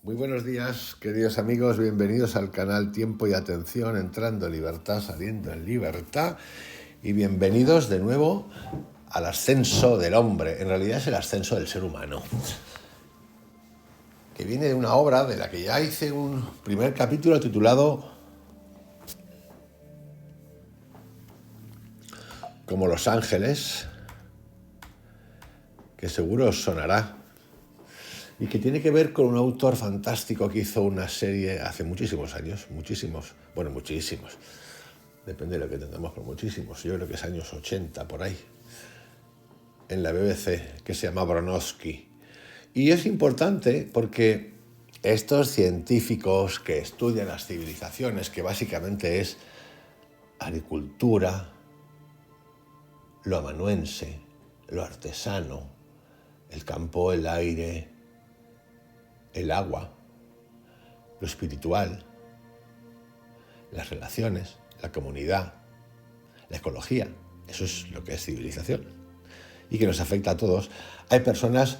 Muy buenos días, queridos amigos, bienvenidos al canal Tiempo y Atención, entrando en libertad, saliendo en libertad, y bienvenidos de nuevo al ascenso del hombre. En realidad es el ascenso del ser humano, que viene de una obra de la que ya hice un primer capítulo titulado Como los ángeles, que seguro os sonará, y que tiene que ver con un autor fantástico que hizo una serie hace muchísimos años, muchísimos, depende de lo que entendamos por muchísimos, yo creo que es años 80 por ahí, en la BBC, que se llama Bronowski. Y es importante porque estos científicos que estudian las civilizaciones, que básicamente es agricultura, lo amanuense, lo artesano, el campo, el aire, el agua, lo espiritual, las relaciones, la comunidad, la ecología, eso es lo que es civilización y que nos afecta a todos. Hay personas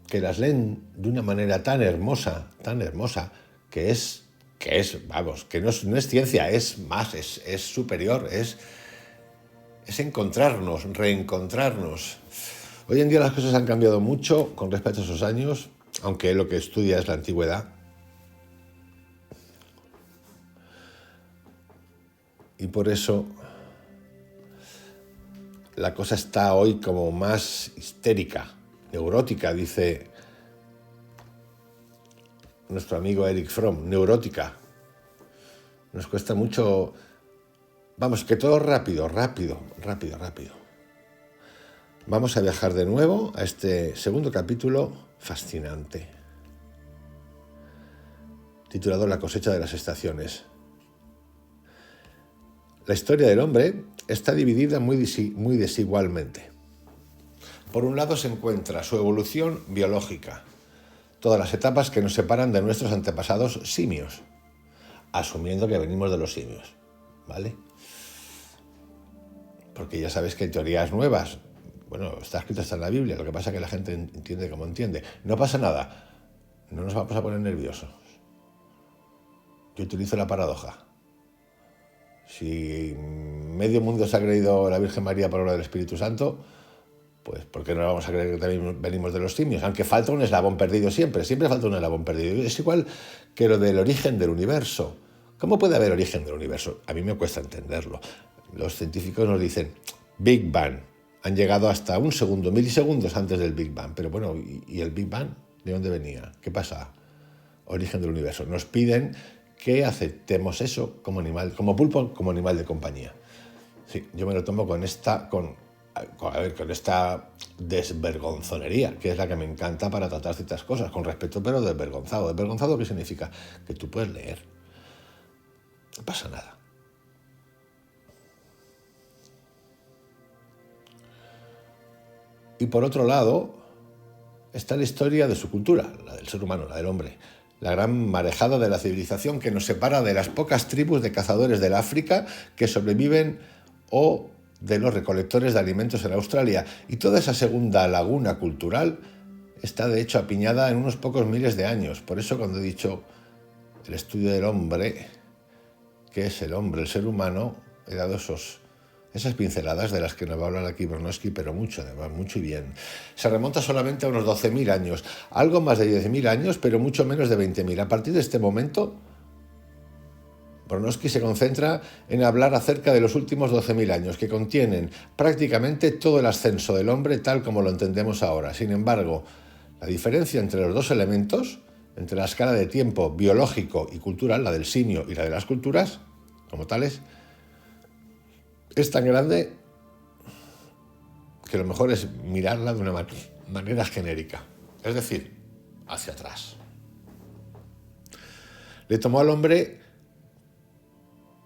que las leen de una manera tan hermosa, que no es ciencia, es más, es superior, es encontrarnos, reencontrarnos. Hoy en día las cosas han cambiado mucho con respecto a esos años, aunque lo que estudia es la antigüedad. Y por eso la cosa está hoy como más histérica, neurótica, dice nuestro amigo Eric Fromm, neurótica. Nos cuesta mucho, que todo rápido. Vamos a viajar de nuevo a este segundo capítulo fascinante, titulado La cosecha de las estaciones. La historia del hombre está dividida muy desigualmente. Por un lado se encuentra su evolución biológica, todas las etapas que nos separan de nuestros antepasados simios, asumiendo que venimos de los simios, ¿vale? Porque ya sabéis que hay teorías nuevas. Bueno, está escrito hasta en la Biblia, lo que pasa es que la gente entiende como entiende. No pasa nada, no nos vamos a poner nerviosos. Yo utilizo la paradoja. Si medio mundo se ha creído la Virgen María por obra del Espíritu Santo, pues ¿por qué no vamos a creer que también venimos de los simios? Aunque falta un eslabón perdido siempre falta un eslabón perdido. Es igual que lo del origen del universo. ¿Cómo puede haber origen del universo? A mí me cuesta entenderlo. Los científicos nos dicen Big Bang. Han llegado hasta un segundo, milisegundos antes del Big Bang. Pero bueno, ¿y el Big Bang? ¿De dónde venía? ¿Qué pasa? Origen del universo. Nos piden que aceptemos eso como animal, como pulpo, como animal de compañía. Sí, yo me lo tomo con esta desvergonzonería, que es la que me encanta para tratar ciertas cosas, con respeto, pero desvergonzado. ¿Desvergonzado qué significa? Que tú puedes leer. No pasa nada. Y por otro lado, está la historia de su cultura, la del ser humano, la del hombre. La gran marejada de la civilización que nos separa de las pocas tribus de cazadores del África que sobreviven o de los recolectores de alimentos en Australia. Y toda esa segunda laguna cultural está de hecho apiñada en unos pocos miles de años. Por eso cuando he dicho el estudio del hombre, ¿qué es el hombre, el ser humano? He dado esas pinceladas de las que nos va a hablar aquí Bronowski, pero mucho, además, mucho y bien. Se remonta solamente a unos 12.000 años, algo más de 10.000 años, pero mucho menos de 20.000. A partir de este momento, Bronowski se concentra en hablar acerca de los últimos 12.000 años, que contienen prácticamente todo el ascenso del hombre tal como lo entendemos ahora. Sin embargo, la diferencia entre los dos elementos, entre la escala de tiempo biológico y cultural, la del simio y la de las culturas, como tales, es tan grande que lo mejor es mirarla de una manera genérica, es decir, hacia atrás. Le tomó al hombre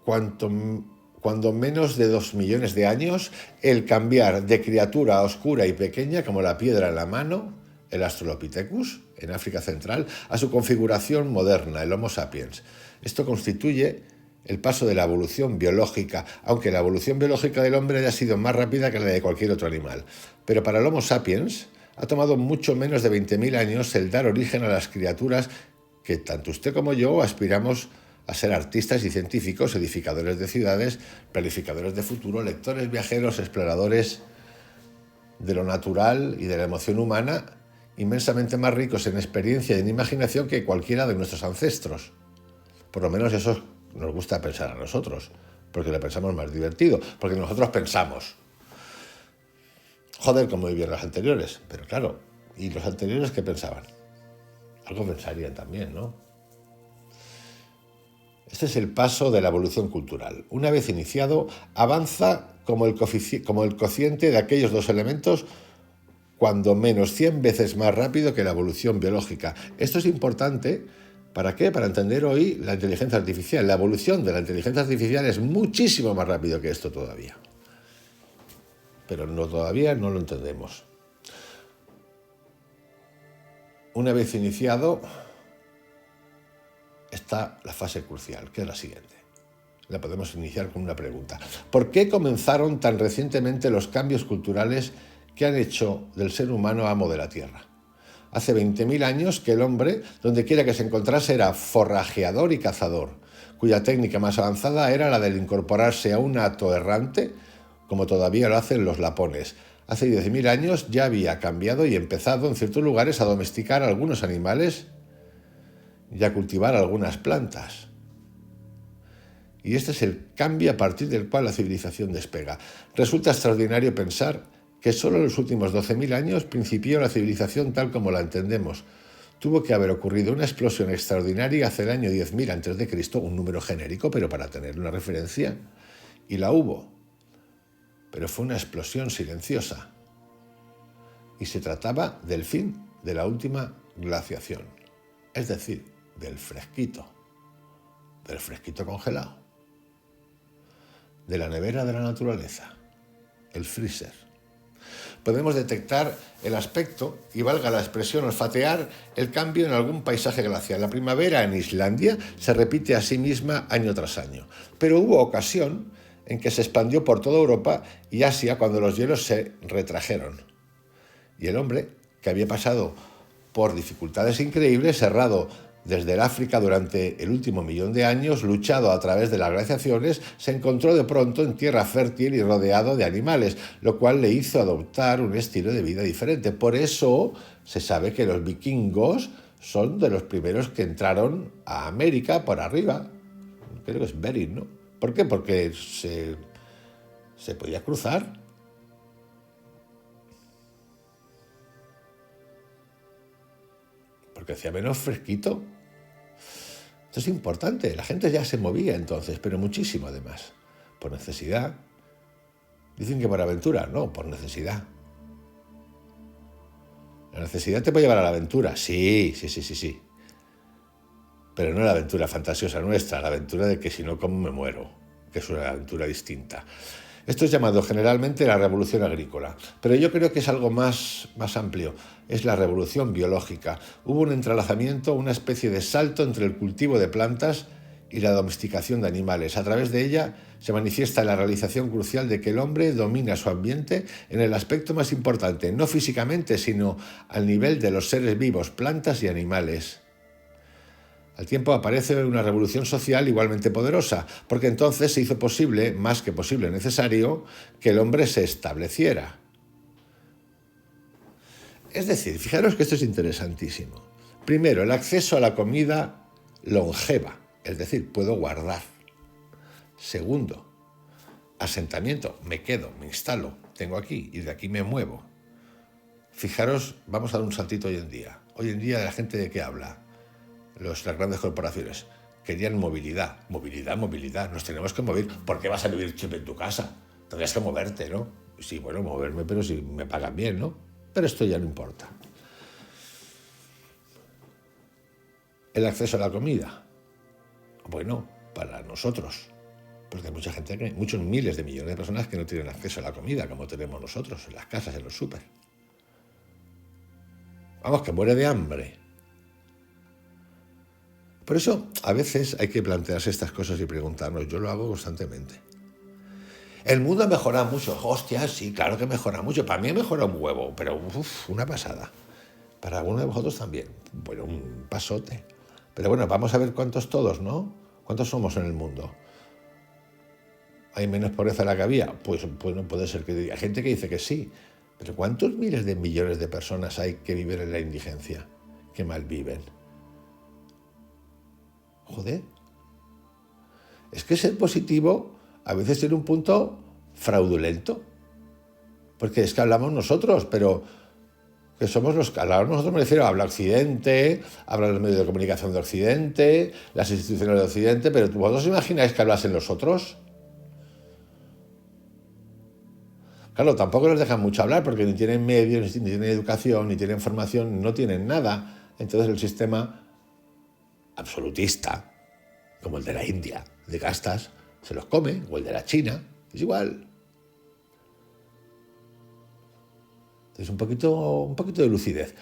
cuando menos de 2 millones de años el cambiar de criatura oscura y pequeña como la piedra en la mano, el Australopithecus, en África Central, a su configuración moderna, el Homo sapiens. Esto constituye el paso de la evolución biológica, aunque la evolución biológica del hombre haya sido más rápida que la de cualquier otro animal. Pero para el Homo sapiens ha tomado mucho menos de 20.000 años el dar origen a las criaturas que tanto usted como yo aspiramos a ser artistas y científicos, edificadores de ciudades, planificadores de futuro, lectores, viajeros, exploradores de lo natural y de la emoción humana, inmensamente más ricos en experiencia y en imaginación que cualquiera de nuestros ancestros. Por lo menos eso nos gusta pensar a nosotros, porque lo pensamos más divertido, porque nosotros pensamos. Joder, cómo vivían los anteriores. Pero claro, ¿y los anteriores qué pensaban? Algo pensarían también, ¿no? Este es el paso de la evolución cultural. Una vez iniciado, avanza como el cociente de aquellos dos elementos, cuando menos 100 veces más rápido que la evolución biológica. Esto es importante. ¿Para qué? Para entender hoy la inteligencia artificial. La evolución de la inteligencia artificial es muchísimo más rápido que esto todavía. Pero todavía no lo entendemos. Una vez iniciado, está la fase crucial, que es la siguiente. La podemos iniciar con una pregunta. ¿Por qué comenzaron tan recientemente los cambios culturales que han hecho del ser humano amo de la Tierra? Hace 20.000 años que el hombre, donde quiera que se encontrase, era forrajeador y cazador, cuya técnica más avanzada era la del incorporarse a un hato errante, como todavía lo hacen los lapones. Hace 10.000 años ya había cambiado y empezado en ciertos lugares a domesticar algunos animales y a cultivar algunas plantas. Y este es el cambio a partir del cual la civilización despega. Resulta extraordinario pensar que solo en los últimos 12.000 años principió la civilización tal como la entendemos. Tuvo que haber ocurrido una explosión extraordinaria hacia el año 10.000 a.C., un número genérico, pero para tener una referencia, y la hubo. Pero fue una explosión silenciosa. Y se trataba del fin de la última glaciación, es decir, del fresquito congelado, de la nevera de la naturaleza, el freezer. Podemos detectar el aspecto, y valga la expresión, olfatear el cambio en algún paisaje glacial. La primavera en Islandia se repite a sí misma año tras año, pero hubo ocasión en que se expandió por toda Europa y Asia cuando los hielos se retrajeron. Y el hombre, que había pasado por dificultades increíbles, cerrado desde el África durante el último 1.000.000 de años, luchado a través de las glaciaciones, se encontró de pronto en tierra fértil y rodeado de animales, lo cual le hizo adoptar un estilo de vida diferente. Por eso se sabe que los vikingos son de los primeros que entraron a América por arriba. Creo que es Bering, ¿no? ¿Por qué? Porque se podía cruzar. Porque hacía menos fresquito. Esto es importante. La gente ya se movía entonces, pero muchísimo además. Por necesidad. Dicen que por aventura. No, por necesidad. La necesidad te puede llevar a la aventura. Sí. Pero no la aventura fantasiosa nuestra, la aventura de que si no, ¿cómo me muero? Que es una aventura distinta. Esto es llamado generalmente la revolución agrícola, pero yo creo que es algo más amplio. Es la revolución biológica. Hubo un entrelazamiento, una especie de salto entre el cultivo de plantas y la domesticación de animales. A través de ella se manifiesta la realización crucial de que el hombre domina su ambiente en el aspecto más importante, no físicamente, sino al nivel de los seres vivos, plantas y animales. Al tiempo aparece una revolución social igualmente poderosa, porque entonces se hizo posible, más que posible necesario, que el hombre se estableciera. Es decir, fijaros que esto es interesantísimo. Primero, el acceso a la comida longeva, es decir, puedo guardar. Segundo, asentamiento, me quedo, me instalo, tengo aquí y de aquí me muevo. Fijaros, vamos a dar un saltito hoy en día. Hoy en día, ¿la gente de qué habla? Las grandes corporaciones querían movilidad, nos tenemos que mover. ¿Por qué vas a vivir siempre en tu casa? Tendrías que moverte, ¿no? Sí, bueno, moverme, pero si me pagan bien, ¿no? Pero esto ya no importa. El acceso a la comida. Bueno, para nosotros, porque hay mucha gente, muchos miles de millones de personas que no tienen acceso a la comida como tenemos nosotros, en las casas, en los súper. Vamos, que muere de hambre. Por eso, a veces hay que plantearse estas cosas y preguntarnos. Yo lo hago constantemente. El mundo ha mejorado mucho. Hostia, sí, claro que mejora mucho. Para mí ha mejorado un huevo, pero una pasada. Para algunos de vosotros también. Bueno, un pasote. Pero bueno, vamos a ver cuántos todos, ¿no? ¿Cuántos somos en el mundo? ¿Hay menos pobreza de la que había? Pues no puede ser que diga. Hay gente que dice que sí. Pero ¿cuántos miles de millones de personas hay que viven en la indigencia? Que mal viven. Joder. Es que ser positivo a veces tiene un punto fraudulento. Porque es que hablamos nosotros, pero que somos los que hablamos nosotros, me refiero, habla Occidente, hablan los medios de comunicación de Occidente, las instituciones de Occidente, pero ¿vosotros imagináis que hablasen los otros? Claro, tampoco les dejan mucho hablar porque ni tienen medios, ni tienen educación, ni tienen formación, no tienen nada. Entonces el sistema absolutista, como el de la India, de castas, se los come, o el de la China, es igual. Entonces un poquito de lucidez.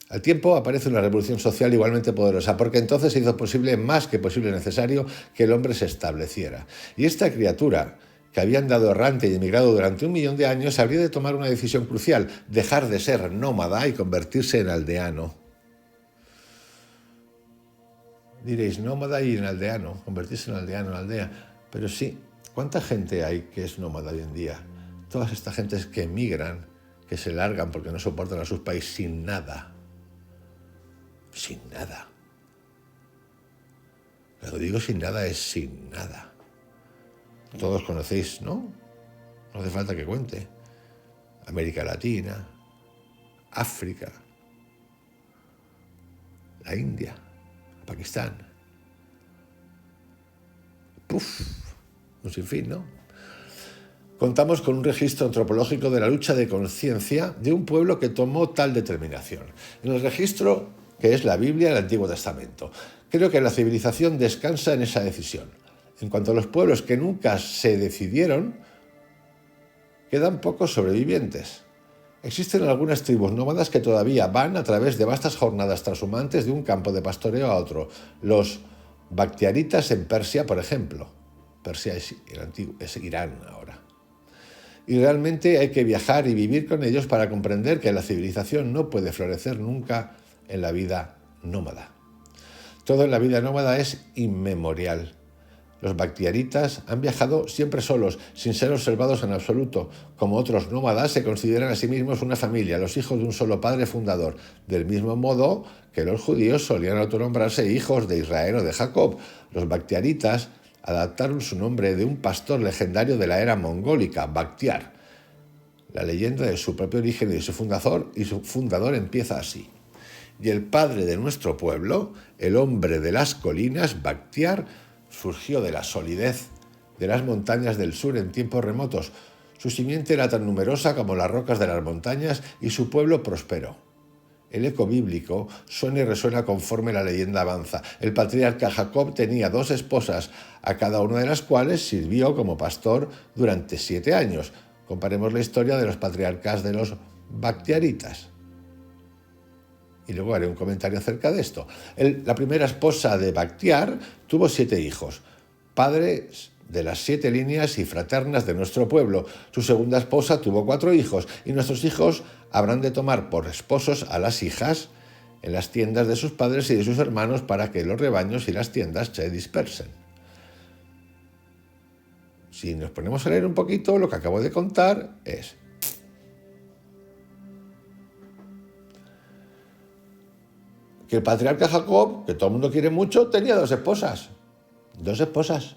Al tiempo aparece una revolución social igualmente poderosa, porque entonces se hizo posible, más que posible necesario, que el hombre se estableciera. Y esta criatura, que había andado errante y emigrado durante 1 millón de años, habría de tomar una decisión crucial: dejar de ser nómada y convertirse en aldeano. Diréis, nómada y en aldeano, convertirse en aldeano, en aldea. Pero sí, ¿cuánta gente hay que es nómada hoy en día? Todas estas gentes que emigran, que se largan porque no soportan a sus países sin nada. Sin nada. Cuando digo sin nada, es sin nada. Todos conocéis, ¿no? No hace falta que cuente. América Latina, África, la India, Pakistán. Un sinfín, ¿no? Contamos con un registro antropológico de la lucha de conciencia de un pueblo que tomó tal determinación. En el registro, que es la Biblia y el Antiguo Testamento. Creo que la civilización descansa en esa decisión. En cuanto a los pueblos que nunca se decidieron, quedan pocos sobrevivientes. Existen algunas tribus nómadas que todavía van a través de vastas jornadas transhumantes de un campo de pastoreo a otro. Los Bactrianitas en Persia, por ejemplo. Persia es Irán ahora. Y realmente hay que viajar y vivir con ellos para comprender que la civilización no puede florecer nunca en la vida nómada. Todo en la vida nómada es inmemorial. Los bactrianitas han viajado siempre solos, sin ser observados en absoluto. Como otros nómadas, se consideran a sí mismos una familia, los hijos de un solo padre fundador, del mismo modo que los judíos solían autonombrarse hijos de Israel o de Jacob. Los bactrianitas adaptaron su nombre de un pastor legendario de la era mongólica, Bakhtiar. La leyenda de su propio origen y de su fundador empieza así. Y el padre de nuestro pueblo, el hombre de las colinas, Bakhtiar, surgió de la solidez de las montañas del sur en tiempos remotos. Su simiente era tan numerosa como las rocas de las montañas y su pueblo prosperó. El eco bíblico suena y resuena conforme la leyenda avanza. El patriarca Jacob tenía 2 esposas, a cada una de las cuales sirvió como pastor durante 7 años. Comparemos la historia de los patriarcas de los bactrianitas. Y luego haré un comentario acerca de esto. La primera esposa de Bakhtiar tuvo 7 hijos, padres de las 7 líneas y fraternas de nuestro pueblo. Su segunda esposa tuvo 4 hijos, y nuestros hijos habrán de tomar por esposos a las hijas en las tiendas de sus padres y de sus hermanos, para que los rebaños y las tiendas se dispersen. Si nos ponemos a leer un poquito, lo que acabo de contar es: que el patriarca Jacob, que todo el mundo quiere mucho, tenía 2 esposas. 2 esposas.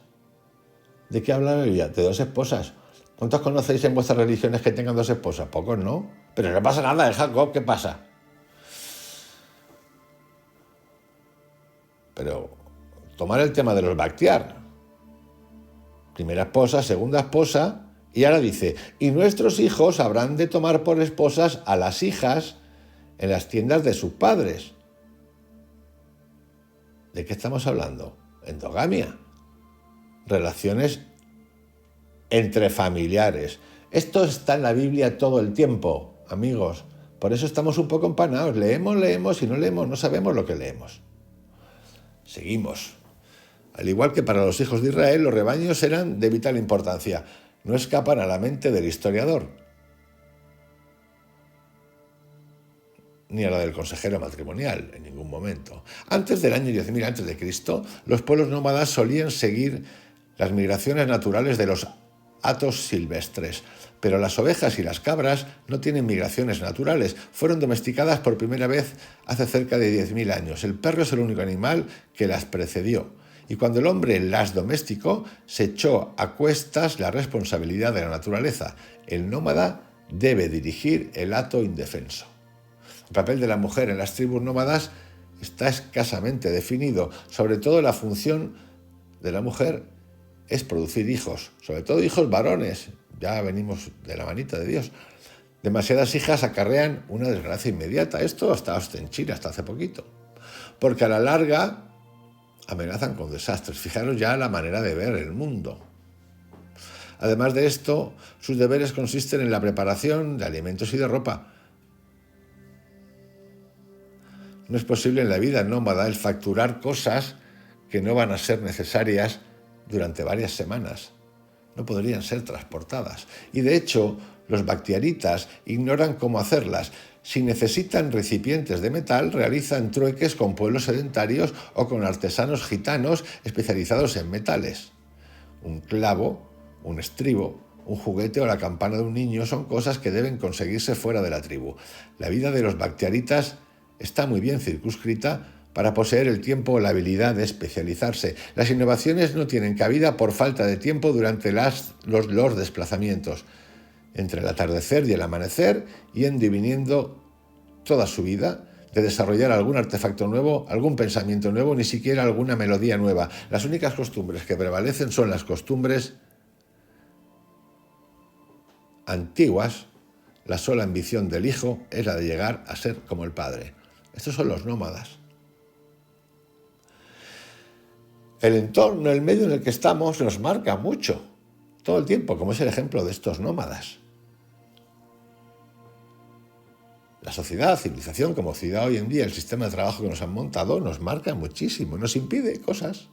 ¿De qué habla la Biblia? De 2 esposas. ¿Cuántos conocéis en vuestras religiones que tengan 2 esposas? Pocos, ¿no? Pero no pasa nada, es Jacob, ¿qué pasa? Pero tomar el tema de los Bakhtiar. Primera esposa, segunda esposa, y ahora dice: y nuestros hijos habrán de tomar por esposas a las hijas en las tiendas de sus padres. ¿De qué estamos hablando? Endogamia. Relaciones entre familiares. Esto está en la Biblia todo el tiempo, amigos. Por eso estamos un poco empanados. Leemos y no leemos, no sabemos lo que leemos. Seguimos. Al igual que para los hijos de Israel, los rebaños eran de vital importancia. No escapan a la mente del historiador. ni a la del consejero matrimonial, en ningún momento. Antes del año 10.000 a.C., los pueblos nómadas solían seguir las migraciones naturales de los hatos silvestres, pero las ovejas y las cabras no tienen migraciones naturales. Fueron domesticadas por primera vez hace cerca de 10.000 años. El perro es el único animal que las precedió. Y cuando el hombre las domesticó, se echó a cuestas la responsabilidad de la naturaleza. El nómada debe dirigir el hato indefenso. El papel de la mujer en las tribus nómadas está escasamente definido. Sobre todo la función de la mujer es producir hijos, sobre todo hijos varones. Ya venimos de la manita de Dios. Demasiadas hijas acarrean una desgracia inmediata. Esto hasta en China, hasta hace poquito. Porque a la larga amenazan con desastres. Fijaros ya la manera de ver el mundo. Además de esto, sus deberes consisten en la preparación de alimentos y de ropa. No es posible en la vida nómada el facturar cosas que no van a ser necesarias durante varias semanas. No podrían ser transportadas. Y de hecho, los bactiaritas ignoran cómo hacerlas. Si necesitan recipientes de metal, realizan trueques con pueblos sedentarios o con artesanos gitanos especializados en metales. Un clavo, un estribo, un juguete o la campana de un niño son cosas que deben conseguirse fuera de la tribu. La vida de los bactiaritas está muy bien circunscrita para poseer el tiempo o la habilidad de especializarse. Las innovaciones no tienen cabida por falta de tiempo durante los desplazamientos. Entre el atardecer y el amanecer, yendo y viniendo toda su vida, de desarrollar algún artefacto nuevo, algún pensamiento nuevo, ni siquiera alguna melodía nueva. Las únicas costumbres que prevalecen son las costumbres antiguas. La sola ambición del hijo es la de llegar a ser como el padre. Estos son los nómadas. El entorno, el medio en el que estamos, nos marca mucho, todo el tiempo, como es el ejemplo de estos nómadas. La sociedad, civilización, como ciudad hoy en día, el sistema de trabajo que nos han montado, nos marca muchísimo, nos impide cosas.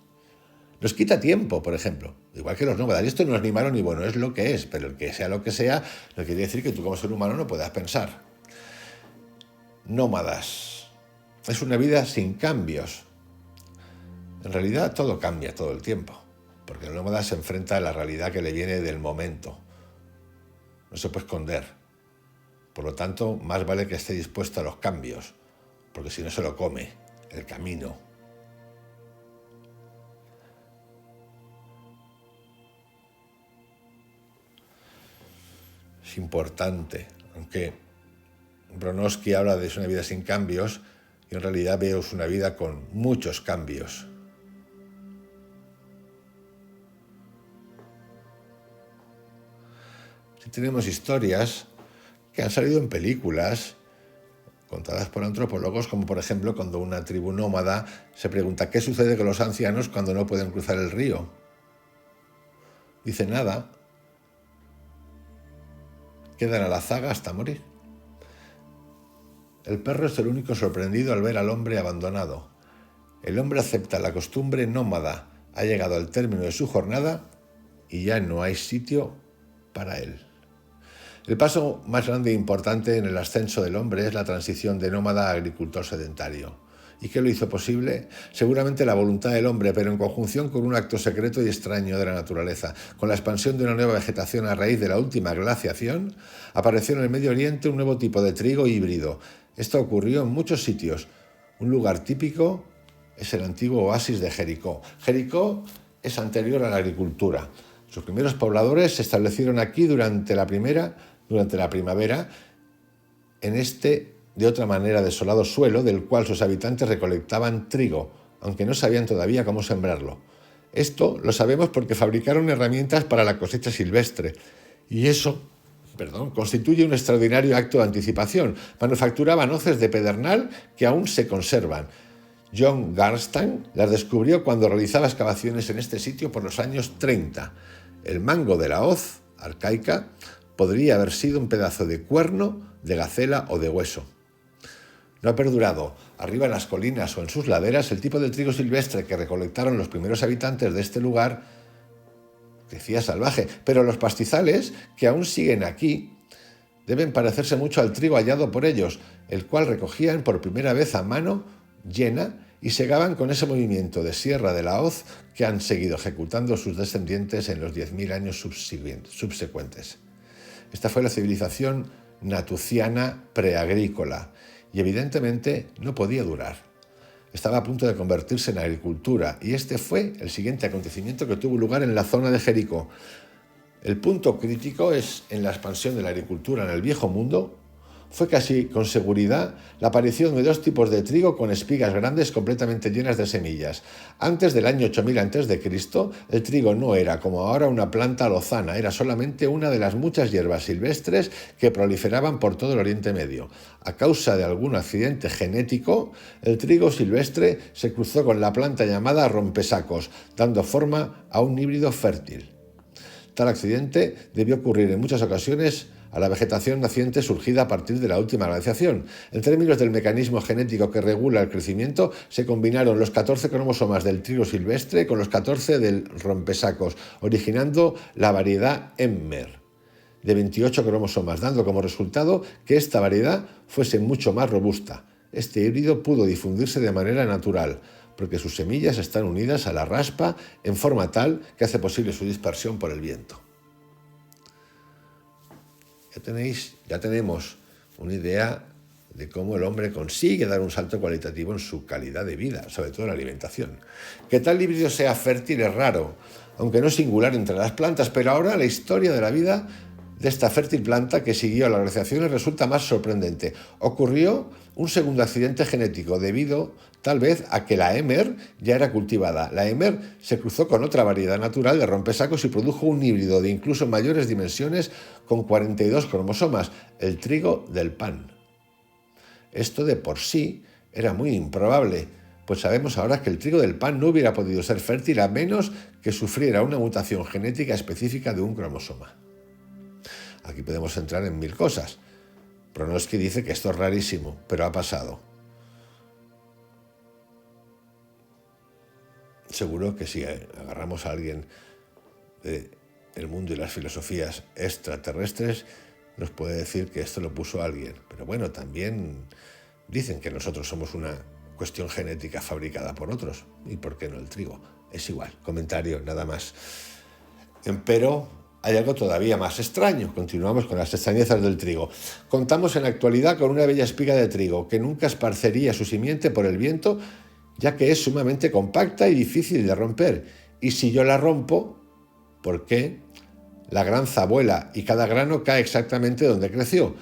Nos quita tiempo, por ejemplo, igual que los nómadas. Y esto no es ni malo ni bueno, es lo que es, pero el que sea lo que sea, no quiere decir que tú como ser humano no puedas pensar. Nómadas. Es una vida sin cambios. En realidad todo cambia todo el tiempo, porque el nómada se enfrenta a la realidad que le viene del momento. No se puede esconder. Por lo tanto, más vale que esté dispuesto a los cambios, porque si no se lo come el camino. Es importante, aunque Bronowski habla de una vida sin cambios, yo en realidad veo una vida con muchos cambios. Sí tenemos historias que han salido en películas contadas por antropólogos, como por ejemplo cuando una tribu nómada se pregunta ¿qué sucede con los ancianos cuando no pueden cruzar el río? Dice nada, quedan a la zaga hasta morir. El perro es el único sorprendido al ver al hombre abandonado. El hombre acepta la costumbre nómada, ha llegado al término de su jornada y ya no hay sitio para él. El paso más grande e importante en el ascenso del hombre es la transición de nómada a agricultor sedentario. ¿Y qué lo hizo posible? Seguramente la voluntad del hombre, pero en conjunción con un acto secreto y extraño de la naturaleza. Con la expansión de una nueva vegetación a raíz de la última glaciación, apareció en el Medio Oriente un nuevo tipo de trigo híbrido. Esto ocurrió en muchos sitios. Un lugar típico es el antiguo oasis de Jericó. Jericó es anterior a la agricultura. Sus primeros pobladores se establecieron aquí durante la primavera, en este de otra manera desolado suelo del cual sus habitantes recolectaban trigo, aunque no sabían todavía cómo sembrarlo. Esto lo sabemos porque fabricaron herramientas para la cosecha silvestre, y eso, constituye un extraordinario acto de anticipación. Manufacturaban hoces de pedernal que aún se conservan. John Garstein las descubrió cuando realizaba excavaciones en este sitio por los años 30. El mango de la hoz arcaica podría haber sido un pedazo de cuerno, de gacela o de hueso. No ha perdurado. Arriba en las colinas o en sus laderas, el tipo de trigo silvestre que recolectaron los primeros habitantes de este lugar crecía salvaje, pero los pastizales que aún siguen aquí deben parecerse mucho al trigo hallado por ellos, el cual recogían por primera vez a mano llena y segaban con ese movimiento de sierra de la hoz que han seguido ejecutando sus descendientes en los 10.000 años subsecuentes. Esta fue la civilización natuciana preagrícola y evidentemente no podía durar. Estaba a punto de convertirse en agricultura y este fue el siguiente acontecimiento que tuvo lugar en la zona de Jericó. El punto crítico es en la expansión de la agricultura en el Viejo Mundo. Fue casi con seguridad la aparición de dos tipos de trigo con espigas grandes completamente llenas de semillas. Antes del año 8000 a.C., el trigo no era como ahora una planta lozana, era solamente una de las muchas hierbas silvestres que proliferaban por todo el Oriente Medio. A causa de algún accidente genético, el trigo silvestre se cruzó con la planta llamada rompesacos, dando forma a un híbrido fértil. Tal accidente debió ocurrir en muchas ocasiones a la vegetación naciente surgida a partir de la última glaciación. En términos del mecanismo genético que regula el crecimiento, se combinaron los 14 cromosomas del trigo silvestre con los 14 del rompesacos, originando la variedad Emmer, de 28 cromosomas, dando como resultado que esta variedad fuese mucho más robusta. Este híbrido pudo difundirse de manera natural, porque sus semillas están unidas a la raspa en forma tal que hace posible su dispersión por el viento. Ya tenemos una idea de cómo el hombre consigue dar un salto cualitativo en su calidad de vida, sobre todo en la alimentación. Que tal híbrido sea fértil es raro, aunque no singular entre las plantas, pero ahora la historia de la vida de esta fértil planta que siguió a las glaciaciones resulta más sorprendente. Ocurrió un segundo accidente genético debido tal vez a que la Emmer ya era cultivada. La Emmer se cruzó con otra variedad natural de rompesacos y produjo un híbrido de incluso mayores dimensiones con 42 cromosomas, el trigo del pan. Esto de por sí era muy improbable, pues sabemos ahora que el trigo del pan no hubiera podido ser fértil a menos que sufriera una mutación genética específica de un cromosoma. Aquí podemos entrar en mil cosas. Bronowski dice que esto es rarísimo, pero ha pasado. Seguro que si agarramos a alguien del mundo y las filosofías extraterrestres, nos puede decir que esto lo puso alguien. Pero bueno, también dicen que nosotros somos una cuestión genética fabricada por otros. ¿Y por qué no el trigo? Es igual, comentario, nada más. Pero hay algo todavía más extraño. Continuamos con las extrañezas del trigo. Contamos en la actualidad con una bella espiga de trigo que nunca esparcería su simiente por el viento, ya que es sumamente compacta y difícil de romper. Y si yo la rompo, ¿por qué? La granza vuela y cada grano cae exactamente donde creció.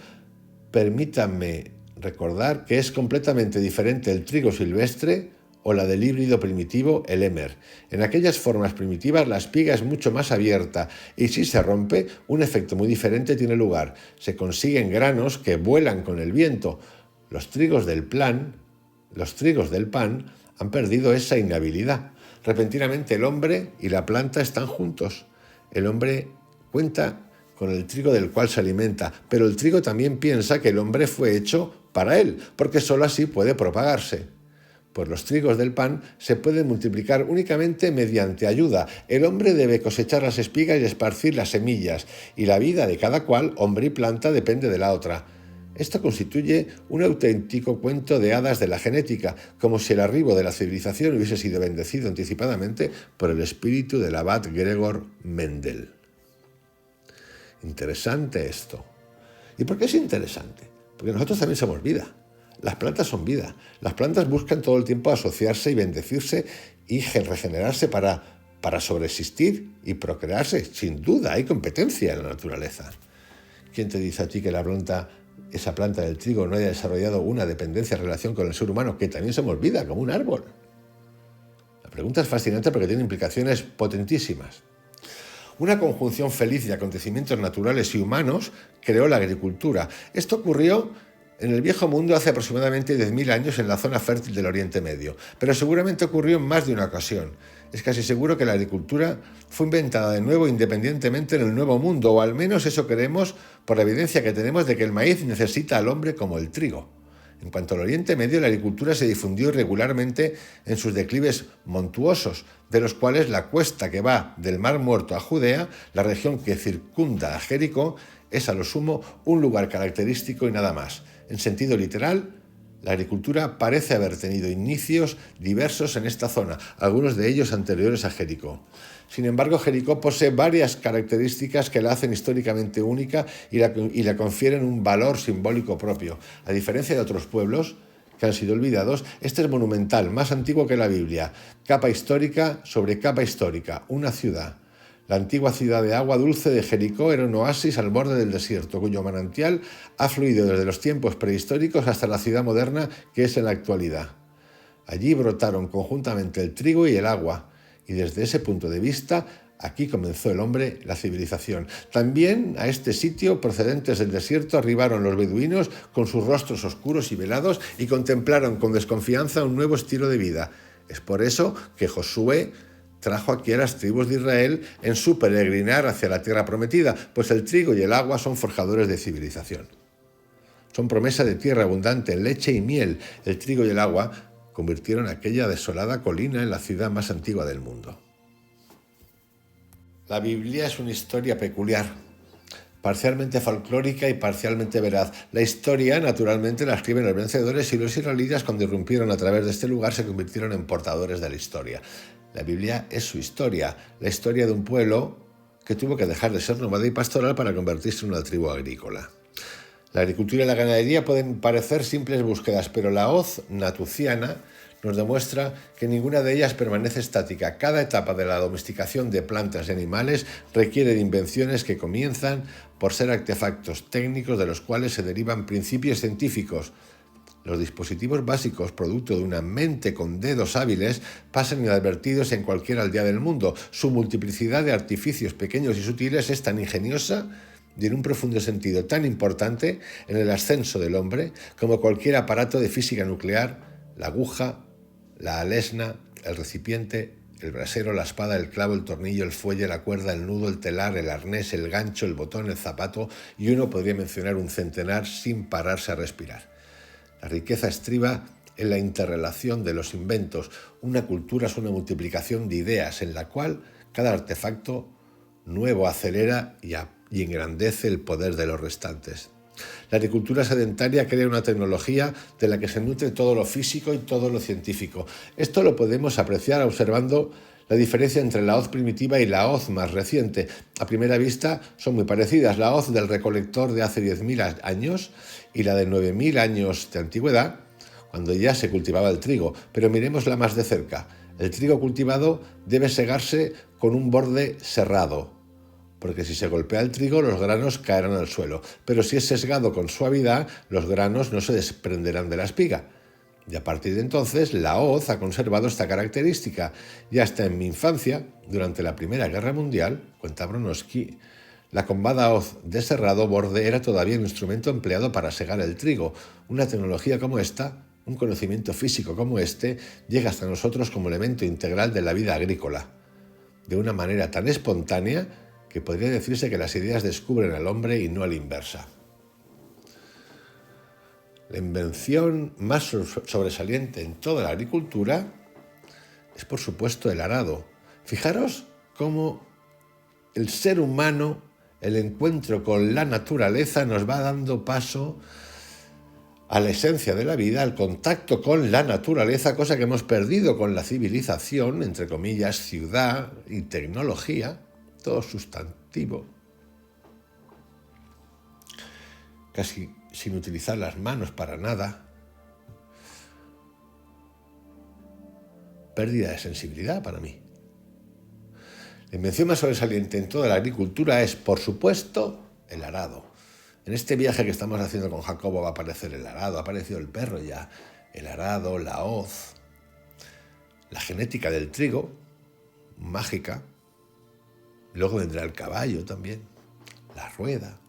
Permítanme recordar que es completamente diferente el trigo silvestre o la del híbrido primitivo, el Emmer. En aquellas formas primitivas la espiga es mucho más abierta y si se rompe, un efecto muy diferente tiene lugar. Se consiguen granos que vuelan con el viento. Los trigos del pan han perdido esa inhabilidad. Repentinamente el hombre y la planta están juntos. El hombre cuenta con el trigo del cual se alimenta, pero el trigo también piensa que el hombre fue hecho para él, porque sólo así puede propagarse. Pues los trigos del pan se pueden multiplicar únicamente mediante ayuda. El hombre debe cosechar las espigas y esparcir las semillas, y la vida de cada cual, hombre y planta, depende de la otra. Esto constituye un auténtico cuento de hadas de la genética, como si el arribo de la civilización hubiese sido bendecido anticipadamente por el espíritu del abad Gregor Mendel. Interesante esto. ¿Y por qué es interesante? Porque nosotros también somos vida. Las plantas son vida. Las plantas buscan todo el tiempo asociarse y bendecirse y regenerarse para sobreexistir y procrearse. Sin duda, hay competencia en la naturaleza. ¿Quién te dice a ti que esa planta del trigo no haya desarrollado una dependencia en relación con el ser humano, que también somos vida, como un árbol? La pregunta es fascinante porque tiene implicaciones potentísimas. Una conjunción feliz de acontecimientos naturales y humanos creó la agricultura. Esto ocurrió en el Viejo Mundo hace aproximadamente 10.000 años en la zona fértil del Oriente Medio, pero seguramente ocurrió en más de una ocasión. Es casi seguro que la agricultura fue inventada de nuevo independientemente en el Nuevo Mundo, o al menos eso creemos por la evidencia que tenemos de que el maíz necesita al hombre como el trigo. En cuanto al Oriente Medio, la agricultura se difundió irregularmente en sus declives montuosos, de los cuales la cuesta que va del Mar Muerto a Judea, la región que circunda a Jericó, es a lo sumo un lugar característico y nada más. En sentido literal, la agricultura parece haber tenido inicios diversos en esta zona, algunos de ellos anteriores a Jericó. Sin embargo, Jericó posee varias características que la hacen históricamente única y la confieren un valor simbólico propio. A diferencia de otros pueblos que han sido olvidados, este es monumental, más antiguo que la Biblia. Capa histórica sobre capa histórica, una ciudad. La antigua ciudad de agua dulce de Jericó era un oasis al borde del desierto, cuyo manantial ha fluido desde los tiempos prehistóricos hasta la ciudad moderna que es en la actualidad. Allí brotaron conjuntamente el trigo y el agua, y desde ese punto de vista, aquí comenzó el hombre, la civilización. También a este sitio, procedentes del desierto, arribaron los beduinos con sus rostros oscuros y velados y contemplaron con desconfianza un nuevo estilo de vida. Es por eso que Josué trajo aquí a las tribus de Israel en su peregrinar hacia la tierra prometida, pues el trigo y el agua son forjadores de civilización. Son promesa de tierra abundante en leche y miel. El trigo y el agua convirtieron aquella desolada colina en la ciudad más antigua del mundo. La Biblia es una historia peculiar, parcialmente folclórica y parcialmente veraz. La historia, naturalmente, la escriben los vencedores y los israelitas, cuando irrumpieron a través de este lugar, se convirtieron en portadores de la historia. La Biblia es su historia, la historia de un pueblo que tuvo que dejar de ser nómada y pastoral para convertirse en una tribu agrícola. La agricultura y la ganadería pueden parecer simples búsquedas, pero la hoz natuciana nos demuestra que ninguna de ellas permanece estática. Cada etapa de la domesticación de plantas y animales requiere de invenciones que comienzan por ser artefactos técnicos de los cuales se derivan principios científicos. Los dispositivos básicos, producto de una mente con dedos hábiles, pasan inadvertidos en cualquier aldea del mundo. Su multiplicidad de artificios pequeños y sutiles es tan ingeniosa y en un profundo sentido tan importante en el ascenso del hombre como cualquier aparato de física nuclear, la aguja, la alesna, el recipiente, el brasero, la espada, el clavo, el tornillo, el fuelle, la cuerda, el nudo, el telar, el arnés, el gancho, el botón, el zapato, y uno podría mencionar un centenar sin pararse a respirar. La riqueza estriba en la interrelación de los inventos. Una cultura es una multiplicación de ideas en la cual cada artefacto nuevo acelera y engrandece el poder de los restantes. La agricultura sedentaria crea una tecnología de la que se nutre todo lo físico y todo lo científico. Esto lo podemos apreciar observando la diferencia entre la hoz primitiva y la hoz más reciente. A primera vista son muy parecidas. La hoz del recolector de hace 10.000 años y la de 9.000 años de antigüedad, cuando ya se cultivaba el trigo. Pero miremosla más de cerca. El trigo cultivado debe segarse con un borde serrado, porque si se golpea el trigo, los granos caerán al suelo. Pero si es sesgado con suavidad, los granos no se desprenderán de la espiga. Y a partir de entonces, la hoz ha conservado esta característica. Y hasta en mi infancia, durante la Primera Guerra Mundial, cuenta Bronowski, la combada hoz de serrado borde era todavía un instrumento empleado para segar el trigo. Una tecnología como esta, un conocimiento físico como este, llega hasta nosotros como elemento integral de la vida agrícola. De una manera tan espontánea que podría decirse que las ideas descubren al hombre y no a la inversa. La invención más sobresaliente en toda la agricultura es, por supuesto, el arado. Fijaros cómo el ser humano, el encuentro con la naturaleza, nos va dando paso a la esencia de la vida, al contacto con la naturaleza, cosa que hemos perdido con la civilización, entre comillas, ciudad y tecnología, todo sustantivo, casi sin utilizar las manos para nada. Pérdida de sensibilidad para mí. La invención más sobresaliente en toda la agricultura es, por supuesto, el arado. En este viaje que estamos haciendo con Jacobo va a aparecer el arado, ha aparecido el perro ya, el arado, la hoz, la genética del trigo, mágica. Luego vendrá el caballo también, la rueda.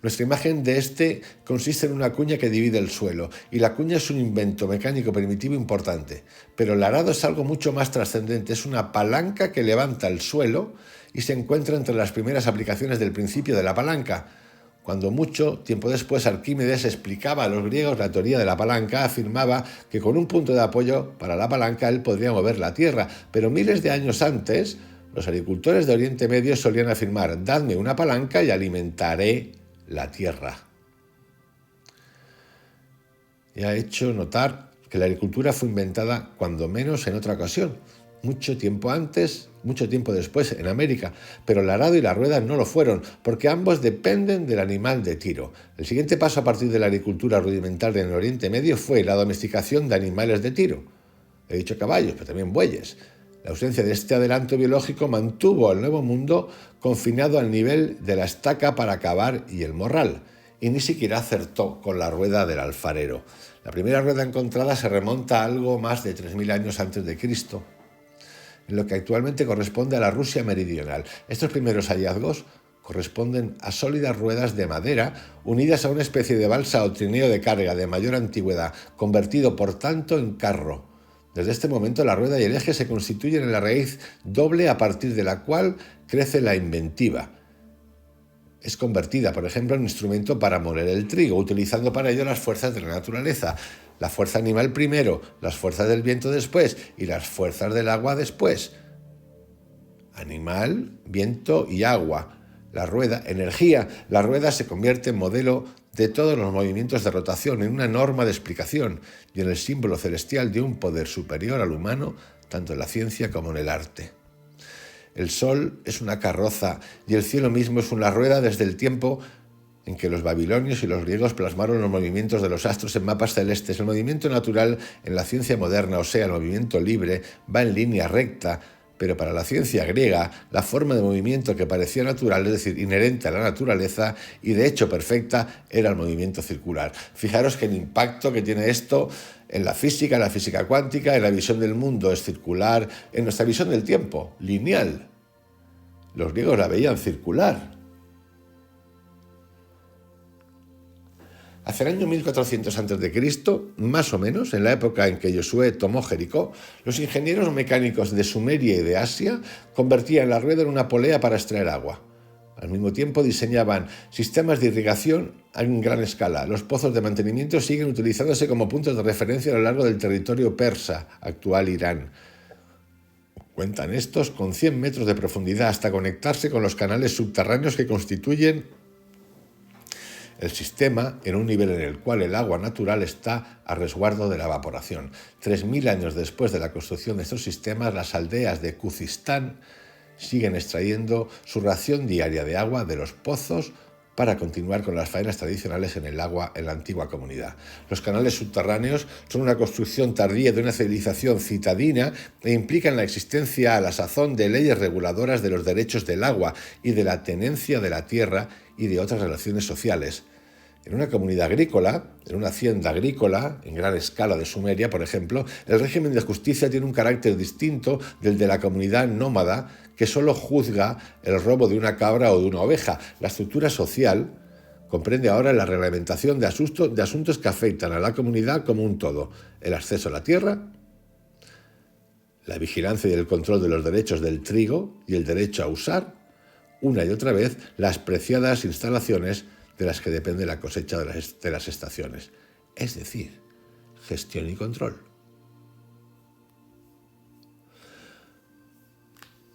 Nuestra imagen de este consiste en una cuña que divide el suelo, y la cuña es un invento mecánico primitivo importante. Pero el arado es algo mucho más trascendente, es una palanca que levanta el suelo y se encuentra entre las primeras aplicaciones del principio de la palanca. Cuando mucho tiempo después Arquímedes explicaba a los griegos la teoría de la palanca, afirmaba que con un punto de apoyo para la palanca él podría mover la tierra, pero miles de años antes Los agricultores de Oriente Medio solían afirmar: dadme una palanca y alimentaré la tierra. Y ha hecho notar que la agricultura fue inventada cuando menos en otra ocasión, mucho tiempo después en América, pero el arado y la rueda no lo fueron, porque ambos dependen del animal de tiro. El siguiente paso a partir de la agricultura rudimentaria en el Oriente Medio fue la domesticación de animales de tiro. He dicho caballos, pero también bueyes. La ausencia de este adelanto biológico mantuvo al Nuevo Mundo confinado al nivel de la estaca para cavar y el morral, y ni siquiera acertó con la rueda del alfarero. La primera rueda encontrada se remonta a algo más de 3.000 años antes de Cristo, en lo que actualmente corresponde a la Rusia meridional. Estos primeros hallazgos corresponden a sólidas ruedas de madera unidas a una especie de balsa o trineo de carga de mayor antigüedad, convertido por tanto en carro. Desde este momento la rueda y el eje se constituyen en la raíz doble a partir de la cual crece la inventiva. Es convertida, por ejemplo, en instrumento para moler el trigo, utilizando para ello las fuerzas de la naturaleza. La fuerza animal primero, las fuerzas del viento después y las fuerzas del agua después. Animal, viento y agua. La rueda, energía. La rueda se convierte en modelo de todos los movimientos de rotación, en una norma de explicación y en el símbolo celestial de un poder superior al humano, tanto en la ciencia como en el arte. El sol es una carroza y el cielo mismo es una rueda desde el tiempo en que los babilonios y los griegos plasmaron los movimientos de los astros en mapas celestes. El movimiento natural en la ciencia moderna, o sea, el movimiento libre, va en línea recta, pero para la ciencia griega, la forma de movimiento que parecía natural, es decir, inherente a la naturaleza y de hecho perfecta, era el movimiento circular. Fijaros que el impacto que tiene esto en la física cuántica, en la visión del mundo es circular, en nuestra visión del tiempo, lineal. Los griegos la veían circular. Hacia el año 1400 a.C., más o menos, en la época en que Josué tomó Jericó, los ingenieros mecánicos de Sumeria y de Asia convertían la rueda en una polea para extraer agua. Al mismo tiempo diseñaban sistemas de irrigación en gran escala. Los pozos de mantenimiento siguen utilizándose como puntos de referencia a lo largo del territorio persa, actual Irán. Cuentan estos con 100 metros de profundidad hasta conectarse con los canales subterráneos que constituyen el sistema, en un nivel en el cual el agua natural está a resguardo de la evaporación. 3.000 años después de la construcción de estos sistemas, las aldeas de Khuzistán siguen extrayendo su ración diaria de agua de los pozos para continuar con las faenas tradicionales en el agua en la antigua comunidad. Los canales subterráneos son una construcción tardía de una civilización citadina e implican la existencia a la sazón de leyes reguladoras de los derechos del agua y de la tenencia de la tierra y de otras relaciones sociales. En una comunidad agrícola, en una hacienda agrícola, en gran escala de Sumeria, por ejemplo, el régimen de justicia tiene un carácter distinto del de la comunidad nómada, que solo juzga el robo de una cabra o de una oveja. La estructura social comprende ahora la reglamentación de asuntos que afectan a la comunidad como un todo: el acceso a la tierra, la vigilancia y el control de los derechos del trigo y el derecho a usar, una y otra vez, las preciadas instalaciones de las que depende la cosecha de las estaciones, es decir, gestión y control.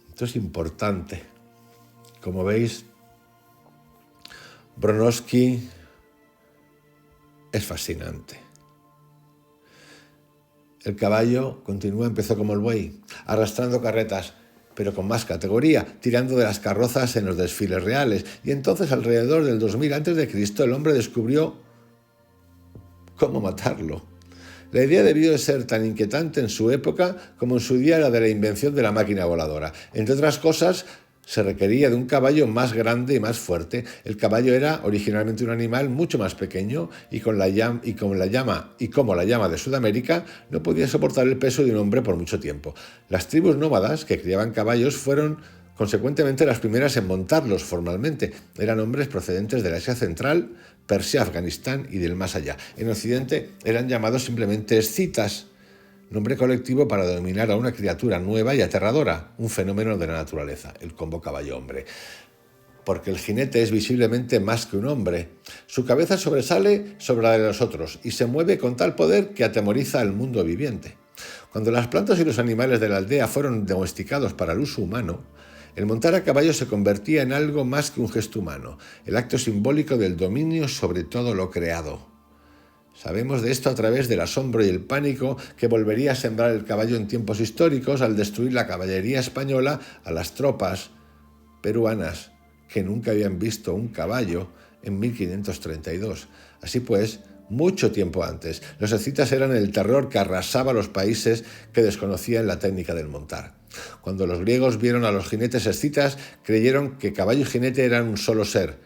Esto es importante. Como veis, Bronowski es fascinante. El caballo, continúa, empezó como el buey, arrastrando carretas, pero con más categoría, tirando de las carrozas en los desfiles reales. Y entonces, alrededor del 2000 a.C., el hombre descubrió cómo matarlo. La idea debió de ser tan inquietante en su época como en su día la de la invención de la máquina voladora. Entre otras cosas, se requería de un caballo más grande y más fuerte. El caballo era originalmente un animal mucho más pequeño y como la llama de Sudamérica, no podía soportar el peso de un hombre por mucho tiempo. Las tribus nómadas que criaban caballos fueron consecuentemente las primeras en montarlos formalmente. Eran hombres procedentes de la Asia Central, Persia, Afganistán y del más allá. En Occidente eran llamados simplemente escitas, nombre colectivo para denominar a una criatura nueva y aterradora, un fenómeno de la naturaleza, el combo caballo-hombre. Porque el jinete es visiblemente más que un hombre. Su cabeza sobresale sobre la de los otros y se mueve con tal poder que atemoriza al mundo viviente. Cuando las plantas y los animales de la aldea fueron domesticados para el uso humano, El montar a caballo se convertía en algo más que un gesto humano, el acto simbólico del dominio sobre todo lo creado. Sabemos de esto a través del asombro y el pánico que volvería a sembrar el caballo en tiempos históricos al destruir la caballería española a las tropas peruanas que nunca habían visto un caballo en 1532. Así pues, mucho tiempo antes, los escitas eran el terror que arrasaba los países que desconocían la técnica del montar. Cuando los griegos vieron a los jinetes escitas, creyeron que caballo y jinete eran un solo ser.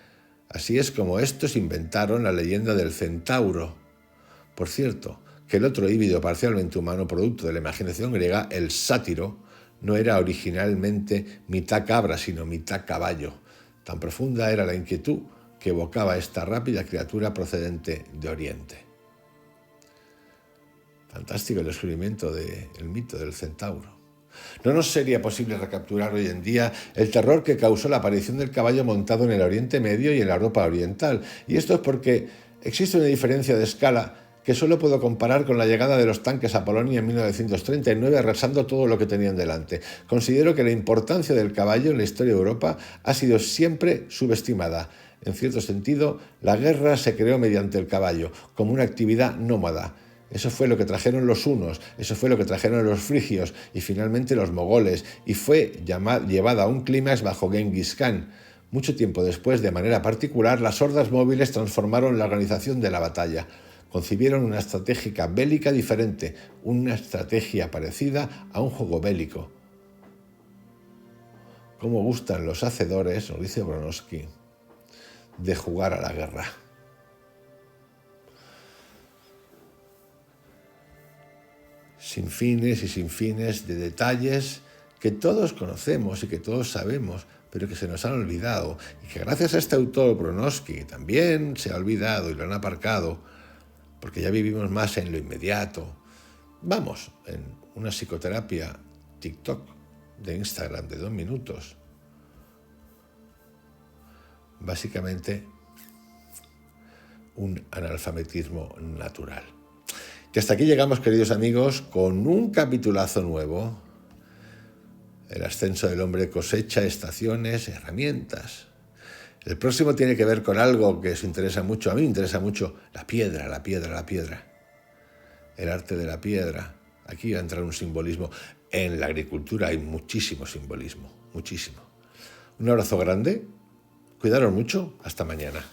Así es como estos inventaron la leyenda del centauro. Por cierto, que el otro híbrido parcialmente humano, producto de la imaginación griega, el sátiro, no era originalmente mitad cabra, sino mitad caballo. Tan profunda era la inquietud que evocaba esta rápida criatura procedente de Oriente. Fantástico el descubrimiento del mito del centauro. No nos sería posible recapturar hoy en día el terror que causó la aparición del caballo montado en el Oriente Medio y en la Europa Oriental. Y esto es porque existe una diferencia de escala que solo puedo comparar con la llegada de los tanques a Polonia en 1939, arrasando todo lo que tenían delante. Considero que la importancia del caballo en la historia de Europa ha sido siempre subestimada. En cierto sentido, la guerra se creó mediante el caballo, como una actividad nómada. Eso fue lo que trajeron los hunos, eso fue lo que trajeron los frigios y finalmente los mogoles, y fue llevada a un clímax bajo Genghis Khan. Mucho tiempo después, de manera particular, las hordas móviles transformaron la organización de la batalla. Concibieron una estrategia bélica diferente, una estrategia parecida a un juego bélico. ¿Cómo gustan los hacedores, nos dice Bronowski, de jugar a la guerra? Sin fines y sin fines de detalles que todos conocemos y que todos sabemos, pero que se nos han olvidado, y que gracias a este autor, Bronowski, también se ha olvidado y lo han aparcado, porque ya vivimos más en lo inmediato. Vamos, en una psicoterapia TikTok de Instagram de 2 minutos. Básicamente, un analfabetismo natural. Y hasta aquí llegamos, queridos amigos, con un capitulazo nuevo. El ascenso del hombre cosecha estaciones, herramientas. El próximo tiene que ver con algo que os interesa mucho. A mí me interesa mucho la piedra. El arte de la piedra. Aquí va a entrar un simbolismo. En la agricultura hay muchísimo simbolismo, muchísimo. Un abrazo grande. Cuidaros mucho. Hasta mañana.